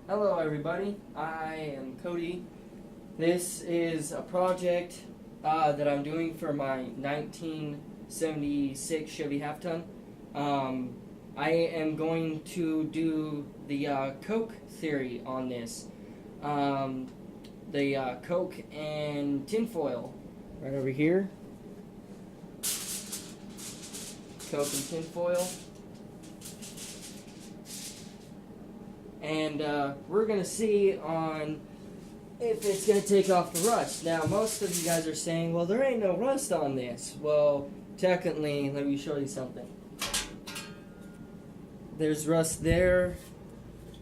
Hello everybody, I am Cody. This is a project that I'm doing for my 1976 Chevy half-ton. I am going to do the Coke theory on this. The Coke and tinfoil right over here. Coke and tinfoil. And we're going to see on if it's going to take off the rust. Now, most of you guys are saying, well, there ain't no rust on this. Well, technically, let me show you something. There's rust there.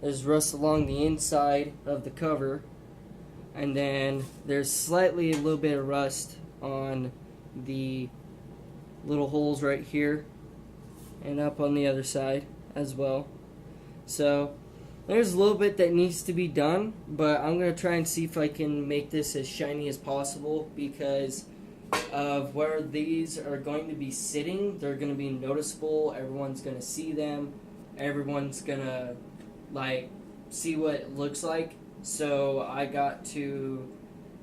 There's rust along the inside of the cover. And then there's slightly a little bit of rust on the little holes right here and up on the other side as well. So there's a little bit that needs to be done, but I'm going to try and see if I can make this as shiny as possible because of where these are going to be sitting. They're going to be noticeable. Everyone's going to see them. Everyone's going to see what it looks like. So I got to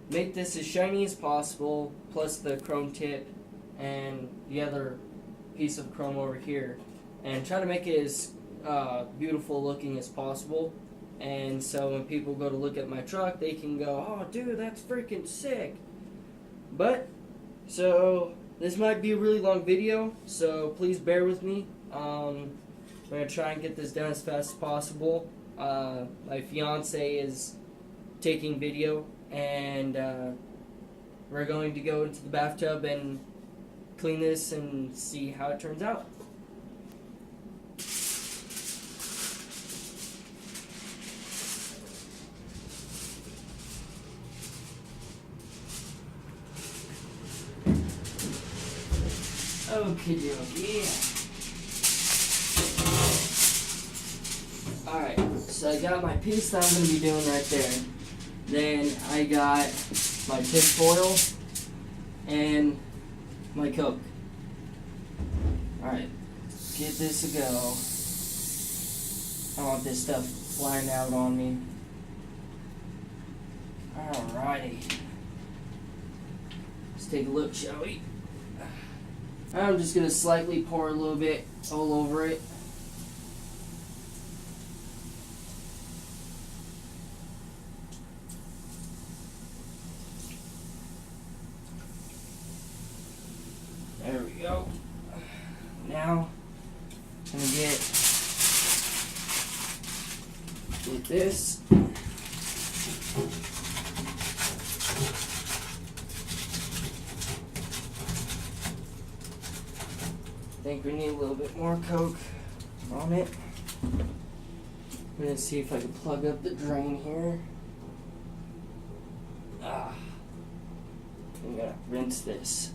make this as shiny as possible, plus the chrome tip and the other piece of chrome over here, and try to make it as beautiful looking as possible. And so when people go to look at my truck, they can go, oh dude, that's freaking sick. But so this might be a really long video, so please bear with me. I'm gonna try and get this done as fast as possible. My fiance is taking video, and we're going to go into the bathtub and clean this and see how it turns out. Okie dokie. Alright, so I got my piece that I'm going to be doing right there. Then I got my tin foil and my Coke. Alright, get this a go. I don't want this stuff flying out on me. Alrighty. Let's take a look, shall we? I'm just going to slightly pour a little bit all over it. There we go. Now, I'm going to get this. I think we need a little bit more Coke on it. I'm going to see if I can plug up the drain here. I'm going to rinse this.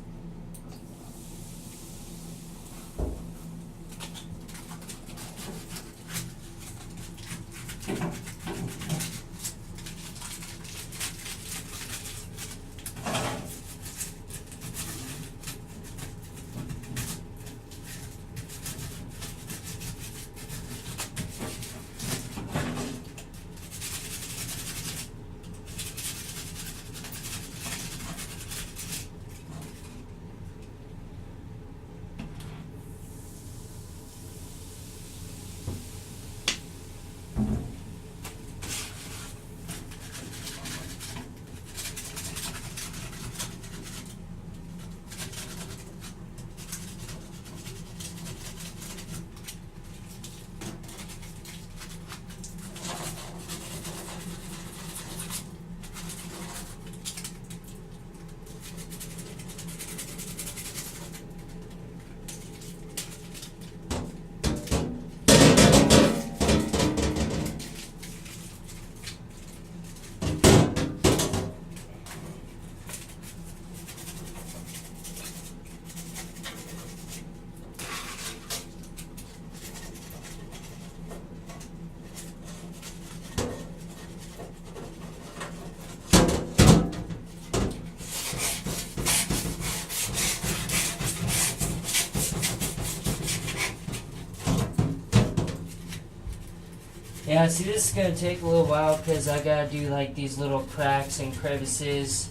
Yeah, see, this is gonna take a little while because I gotta do like these little cracks and crevices,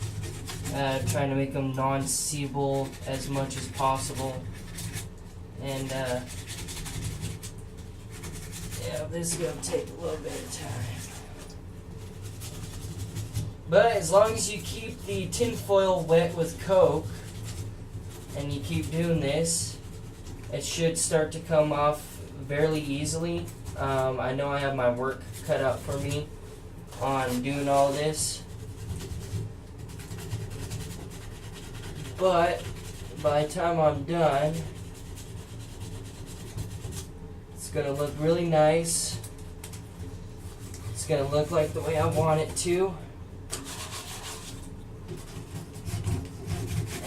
trying to make them non-seeable as much as possible. And yeah, this is gonna take a little bit of time. But as long as you keep the tinfoil wet with Coke and you keep doing this, it should start to come off fairly easily. I know I have my work cut out for me on doing all this, but by the time I'm done, it's gonna look really nice. It's gonna look like the way I want it to.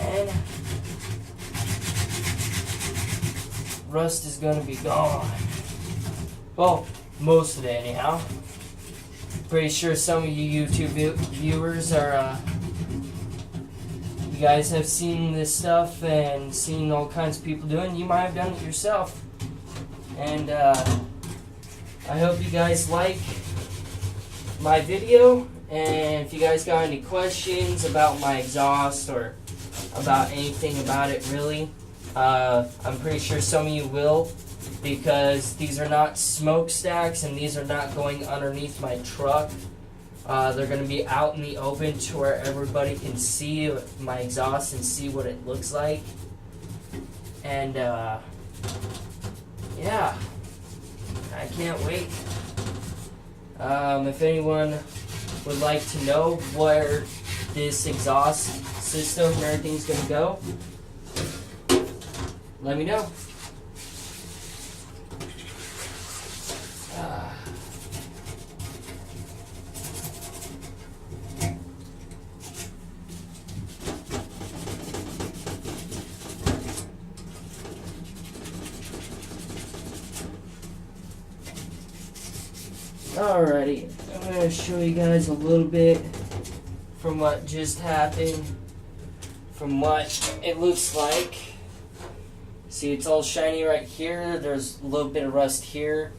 And rust is gonna be gone. Well, most of it anyhow. Pretty sure some of you YouTube viewers are, you guys have seen this stuff and seen all kinds of people doing it. You might have done it yourself. And I hope you guys like my video. And if you guys got any questions about my exhaust or about anything about it really, I'm pretty sure some of you will, because these are not smokestacks and these are not going underneath my truck. They're going to be out in the open to where everybody can see my exhaust and see what it looks like. And yeah, I can't wait. If anyone would like to know where this exhaust system and everything's going to go, let me know. Alrighty, I'm going to show you guys a little bit from what just happened, from what it looks like. See, it's all shiny right here. There's a little bit of rust here,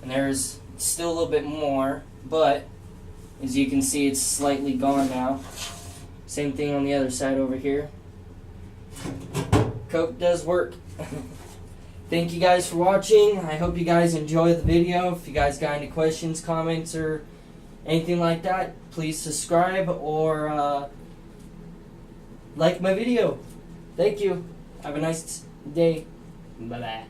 and there's still a little bit more, but as you can see, it's slightly gone now. Same thing on the other side over here. Coke does work. Thank you guys for watching. I hope you guys enjoy the video. If you guys got any questions, comments, or anything like that, please subscribe or like my video. Thank you. Have a nice day. Bye-bye.